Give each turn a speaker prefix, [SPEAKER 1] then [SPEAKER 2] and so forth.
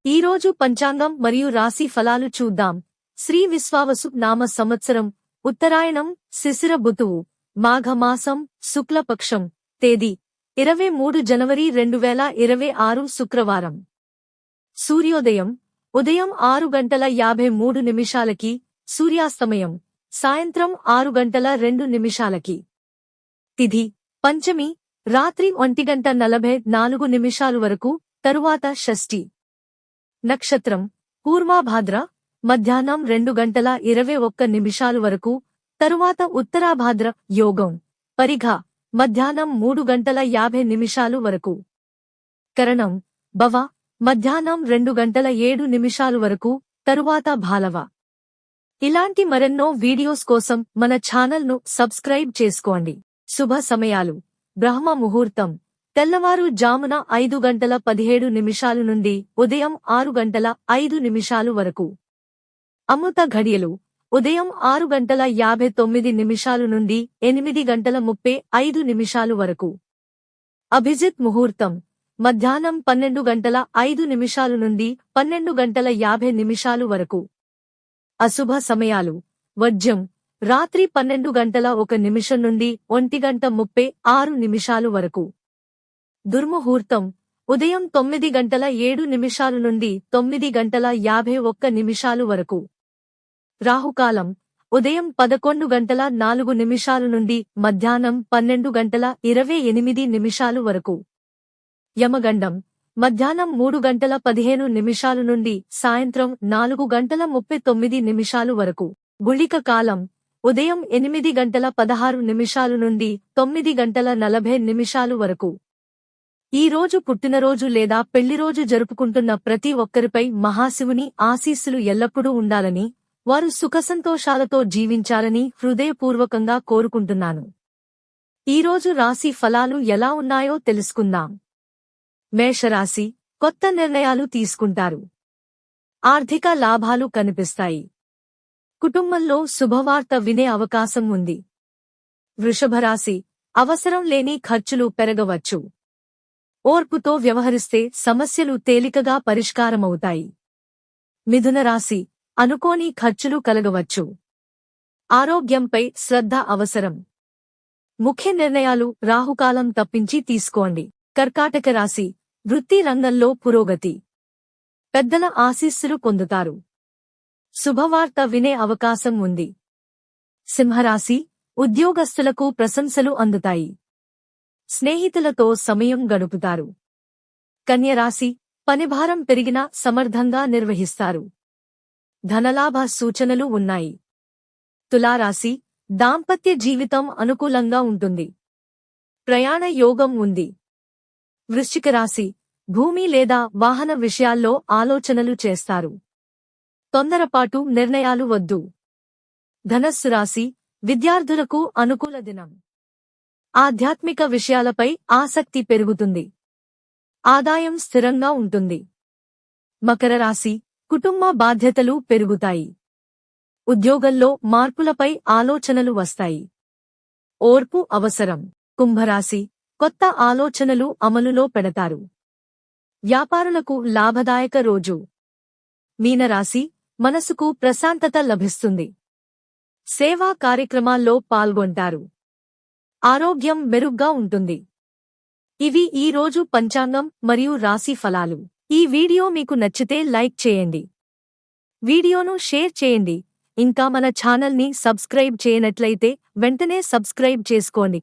[SPEAKER 1] ఈరోజు పంచాంగం మరియు రాశి ఫలాలు చూద్దాం. శ్రీ విశ్వావసు నామ సంవత్సరం, ఉత్తరాయణం, శిశిర ఋతువు, మాఘమాసం, శుక్లపక్షం, తేదీ 23 జనవరి 2026 శుక్రవారం. సూర్యోదయం ఉదయం 6:53 సూర్యాస్తమయం సాయంత్రం 6:02 తిథి పంచమి రాత్రి 1:44 వరకు, తరువాత షష్ఠి. నక్షత్రం పూర్వాభాద్ర మధ్యాహ్నం 2:21 వరకు, తరువాత ఉత్తరాభాద్ర. యోగం పరిఘ మధ్యాహ్నం 3:50 వరకు. కరణం భవ మధ్యాహ్నం 2:07 వరకు, తరువాత భాలవ. ఇలాంటి మరెన్నో వీడియోస్ కోసం మన ఛానల్ను సబ్స్క్రైబ్ చేసుకోండి. శుభ సమయాలు. బ్రహ్మ ముహూర్తం తెల్లవారు జామున 5:17 నుండి ఉదయం 6:05 వరకు. అమృత ఘడియలు ఉదయం 6:59 నుండి 8:35 వరకు. అభిజిత్ ముహూర్తం మధ్యాహ్నం 12:05 నుండి 12:50 వరకు. అశుభ సమయాలు వర్జ్యం రాత్రి 12:01 నుండి 1:36 వరకు. దుర్ముహూర్తం ఉదయం 9:07 నుండి 9:51 వరకు. రాహుకాలం ఉదయం 11:04 నుండి మధ్యాహ్నం 12:28 వరకు. యమగండం మధ్యాహ్నం 3:15 నుండి సాయంత్రం 4:39 వరకు. గుళిక కాలం ఉదయం 8:16 నుండి 9:40 వరకు. ఈ రోజు పుట్టినరోజు లేదా పెళ్లిరోజు జరుపుకుంటున్న ప్రతి ఒక్కరిపై మహాశివుని ఆశీస్సులు ఎల్లప్పుడూ ఉండాలని, వారు సుఖసంతోషాలతో జీవించాలని హృదయపూర్వకంగా కోరుకుంటున్నాను. ఈరోజు రాశి ఫలాలు ఎలా ఉన్నాయో తెలుసుకుందాం. మేషరాశి కొత్త నిర్ణయాలు తీసుకుంటారు. ఆర్థిక లాభాలు కనిపిస్తాయి. కుటుంబంలో శుభవార్త వినే అవకాశం ఉంది. వృషభరాశి అవసరం లేని ఖర్చులు పెరగవచ్చు. ఓర్పుతో వ్యవహరిస్తే సమస్యలు తేలికగా పరిష్కారమవుతాయి. మిథునరాశి అనుకోని ఖర్చులు కలగవచ్చు. ఆరోగ్యంపై శ్రద్ధ అవసరం. ముఖ్య నిర్ణయాలు రాహుకాలం తప్పించి తీసుకోండి. కర్కాటక రాశి వృత్తి రంగంలో పురోగతి. పెద్దల ఆశీస్సులు పొందుతారు. శుభవార్త వినే అవకాశం ఉంది. సింహరాశి ఉద్యోగస్తులకు ప్రశంసలు అందుతాయి. స్నేహితులతో సమయం గడుపుతారు. కన్యరాశి పనిభారం పెరిగినా సమర్థంగా నిర్వహిస్తారు. ధనలాభ సూచనలు ఉన్నాయి. తులారాశి దాంపత్య జీవితం అనుకూలంగా ఉంటుంది. ప్రయాణ యోగం ఉంది. వృశ్చిక రాశి భూమి లేదా వాహన విషయాల్లో ఆలోచనలు చేస్తారు. తొందరపాటు నిర్ణయాలు వద్దు. ధనస్సు రాశి విద్యార్థులకు అనుకూల దినం. ఆధ్యాత్మిక విషయాలపై ఆసక్తి పెరుగుతుంది. ఆదాయం స్థిరంగా ఉంటుంది. మకర రాశి కుటుంబ బాధ్యతలు పెరుగుతాయి. ఉద్యోగంలో మార్పులపై ఆలోచనలు వస్తాయి. ఓర్పు అవసరం. కుంభరాశి కొత్త ఆలోచనలు అమలులో పెడతారు. వ్యాపారులకు లాభదాయక రోజు. మీనరాశి మనసుకు ప్రశాంతత లభిస్తుంది. సేవా కార్యక్రమాల్లో పాల్గొంటారు. ఆరోగ్యం మెరుగ్గా ఉంటుంది. ఇవి ఈ రోజు పంచాంగం మరియు రాశి ఫలాలు. ఈ వీడియో మీకు నచ్చితే లైక్ చేయండి. వీడియోను షేర్ చేయండి. ఇంకా మన ఛానల్ని సబ్స్క్రైబ్ చేయనట్లయితే వెంటనే సబ్స్క్రైబ్ చేసుకోండి.